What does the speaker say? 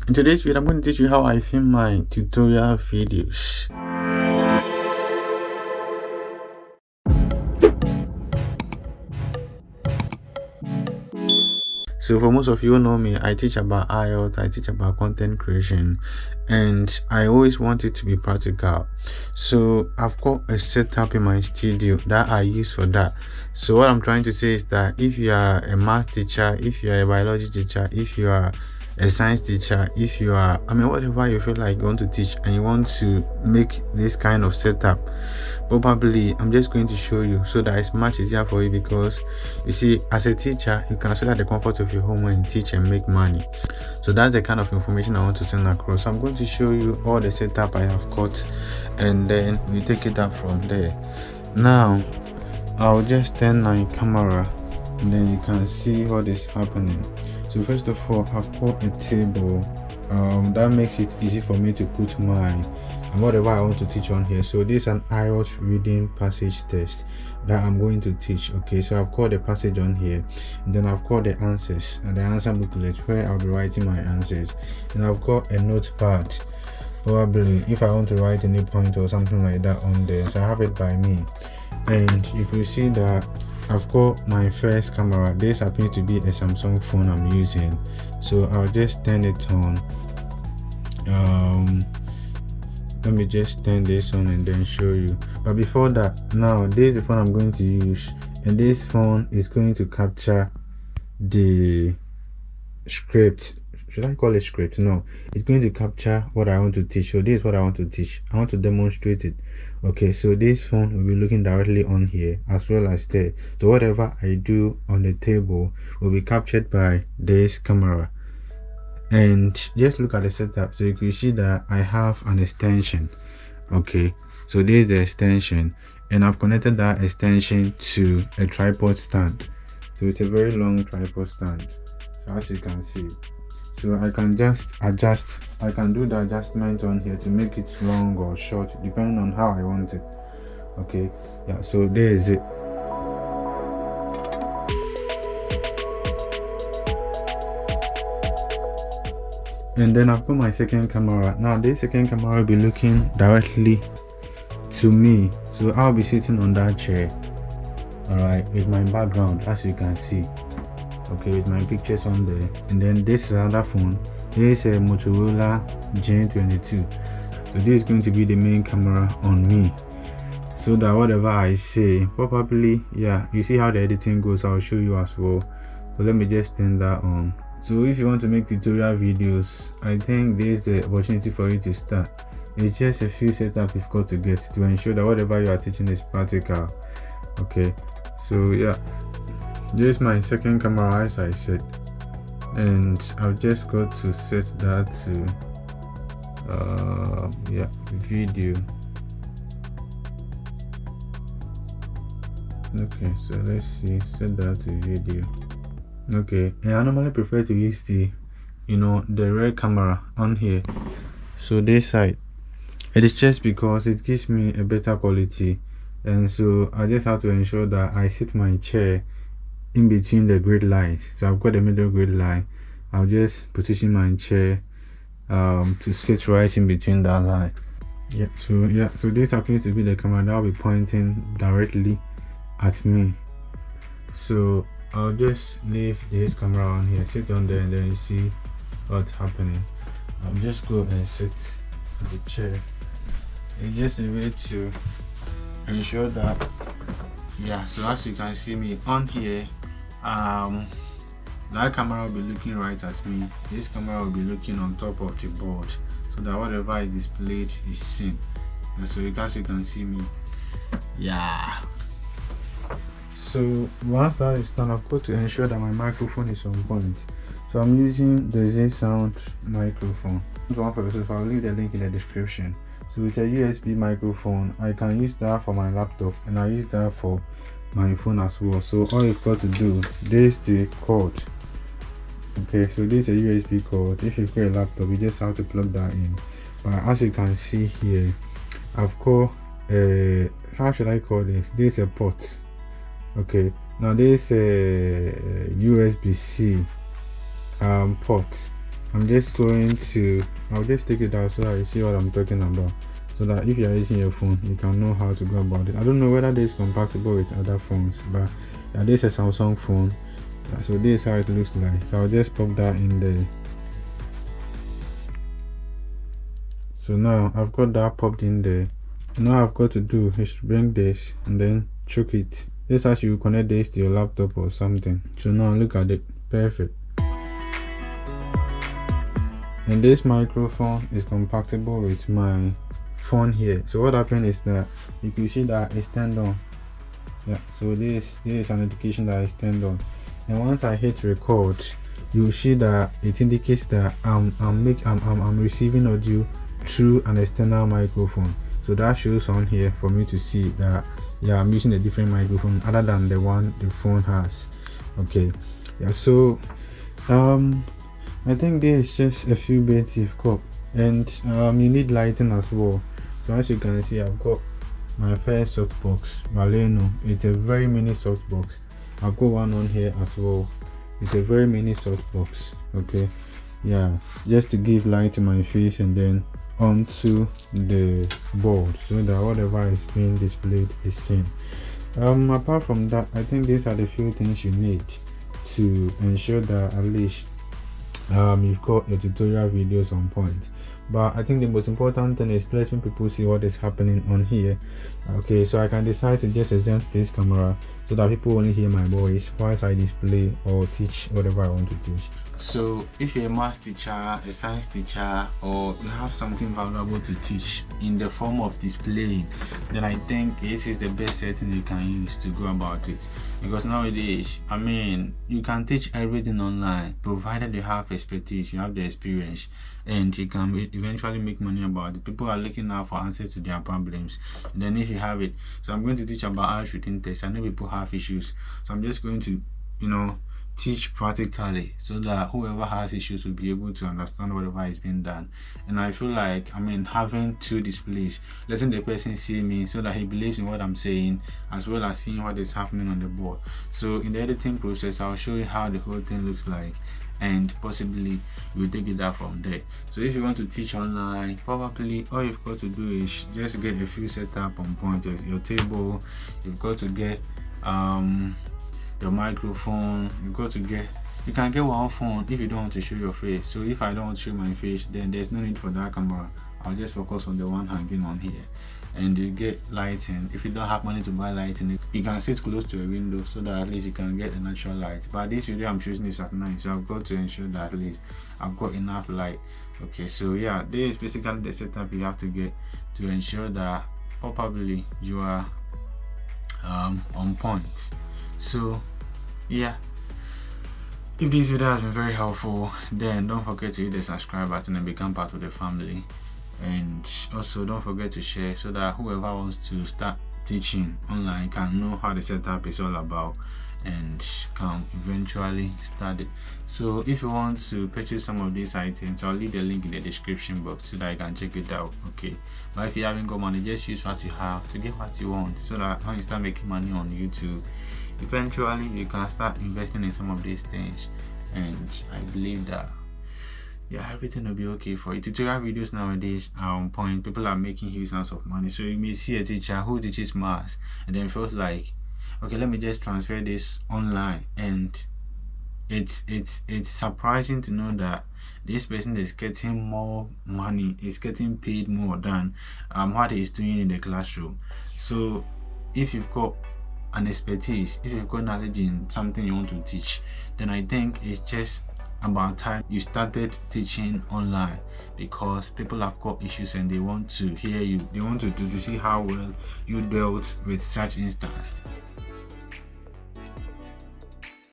In today's video, I'm going to teach you how I film my tutorial videos. So for most of you who know me, I teach about IELTS, I teach about content creation, and I always want it to be practical. So I've got a setup in my studio that I use for that. So what I'm trying to say is that if you are a math teacher, if you are a biology teacher, if you are a science teacher, if you are, whatever you feel like you want to teach and you want to make this kind of setup, probably I'm just going to show you so that it's much easier for you, because you see, as a teacher, you can sit at the comfort of your home and teach and make money. So that's the kind of information I want to send across. So I'm going to show you all the setup I have got, and then we take it up from there. Now I'll just turn my camera and then you can see what is happening. So first of all, I've got a table that makes it easy for me to put my whatever I want to teach on here. So this is an IELTS reading passage test that I'm going to teach. Okay, so I've got the passage on here, and then I've got the answers and the answer booklet where I'll be writing my answers, and I've got a notepad, probably if I want to write any point or something like that on there. So I have it by me, and you can see that I've got my first camera. This happens to be a Samsung phone I'm using, so I'll just turn it on. Let me just turn this on and then show you. But before that, now this is the phone I'm going to use, and this phone is going to capture the script. Should I call it script? No, it's going to capture what I want to teach. So this is what I want to teach. I want to demonstrate it. Okay, so this phone will be looking directly on here as well as there. So whatever I do on the table will be captured by this camera. And just look at the setup. So you can see that I have an extension. Okay, so this is the extension, and I've connected that extension to a tripod stand. So it's a very long tripod stand, so as you can see. So I can just adjust, I can do the adjustment on here to make it long or short depending on how I want it. Okay, yeah, so there is it. And then I've got my second camera. Now this second camera will be looking directly to me, so I'll be sitting on that chair, all right, with my background, as you can see. Okay, with my pictures on there. And then this is another phone. This is a Motorola Gen22. So this is going to be the main camera on me, so that whatever I say, probably, yeah, you see how the editing goes, I'll show you as well. So let me just turn that on. So if you want to make tutorial videos, I think this is the opportunity for you to start. It's just a few setups you've got to get to ensure that whatever you are teaching is practical. Okay, so yeah, this is my second camera, as I said, and I've just got to set that to video. Okay, so let's see, set that to video. Okay, and I normally prefer to use the rear camera on here, so this side. It is just because it gives me a better quality, and so I just have to ensure that I sit my chair in between the grid lines. So I've got the middle grid line. I'll just position my chair to sit right in between that line. So this happens to be the camera that will be pointing directly at me. So I'll just leave this camera on here, sit on there, and then you see what's happening. I'll just go and sit on the chair. It's just a way to ensure that, yeah, so as you can see me on here, that camera will be looking right at me. This camera will be looking on top of the board, so that whatever is displayed is seen. And so as you can see me, yeah. So once that is done, I've got to ensure that my microphone is on point. So I'm using the Z Sound microphone. I'll leave the link in the description. So it's a USB microphone. I can use that for my laptop, and I use that for my phone as well. So all you've got to do, this is the cord. Okay, so this is a USB cord. If you've got a laptop, you just have to plug that in. But as you can see here, I've got a, how should I call this? This is a port. Okay, now this is a USB-C port. I'll just take it out so that you see what I'm talking about, so that if you're using your phone, you can know how to go about it. I don't know whether this is compatible with other phones, but yeah, this is a Samsung phone. So this is how it looks like. So I'll just pop that in there. So now I've got that popped in there. Now I've got to do is bring this and then choke it. This as you connect this to your laptop or something. So now look at it. Perfect. And this microphone is compatible with my phone here. So what happened is that you can see that it's turned on. Yeah, so this is an indication that it's turned on. And once I hit record, you'll see that it indicates that I'm receiving audio through an external microphone. So that shows on here for me to see that yeah, I'm using a different microphone other than the one the phone has. Okay, yeah, so I think this is just a few bits you've got, and you need lighting as well. So as you can see, I've got my first softbox Valeno. It's a very mini softbox. I've got one on here as well. It's a very mini softbox. Okay, yeah, just to give light to my face and then onto the board so that whatever is being displayed is seen. Apart from that, I think these are the few things you need to ensure that at least you've got your tutorial videos on point. But I think the most important thing is letting people see what is happening on here. Okay, so I can decide to just adjust this camera so that people only hear my voice whilst I display or teach whatever I want to teach. So if you're a math teacher, a science teacher, or you have something valuable to teach in the form of displaying, then I think this is the best setting you can use to go about it. Because nowadays, I mean, you can teach everything online provided you have expertise, you have the experience, and you can eventually make money about it. People are looking out for answers to their problems. And then if you have it, so I'm going to teach about art written text. I know people have issues, so I'm just going to, teach practically so that whoever has issues will be able to understand whatever is being done. And I feel like, having two displays, letting the person see me so that he believes in what I'm saying, as well as seeing what is happening on the board. So in the editing process, I'll show you how the whole thing looks like, and possibly you'll take it out from there. So if you want to teach online, probably all you've got to do is just get a few setup on point. Your table, you've got to get your microphone, you can get one phone if you don't want to show your face. So if I don't want to show my face, then there's no need for that camera. I'll just focus on the one hanging on here. And you get lighting. If you don't have money to buy lighting, you can sit close to a window so that at least you can get the natural light. But this video I'm choosing this at night, so I've got to ensure that at least I've got enough light. Okay, so yeah, this is basically the setup you have to get to ensure that probably you are on point. So yeah, if this video has been very helpful, then don't forget to hit the subscribe button and become part of the family. And also don't forget to share so that whoever wants to start teaching online can know how the setup is all about and can eventually start it. So if you want to purchase some of these items, I'll leave the link in the description box so that you can check it out. Okay, but if you haven't got money, just use what you have to get what you want, so that when you start making money on YouTube, eventually you can start investing in some of these things. And I believe that everything will be okay for you. Tutorial videos nowadays are on point. People are making huge amounts of money. So you may see a teacher who teaches maths and then feels like, okay, let me just transfer this online, and it's surprising to know that this person is getting more money, is getting paid more than what he's doing in the classroom. So if you've got an expertise, if you've got knowledge in something you want to teach, then I think it's just about time you started teaching online, because people have got issues and they want to hear you. They want to see how well you dealt with such instance.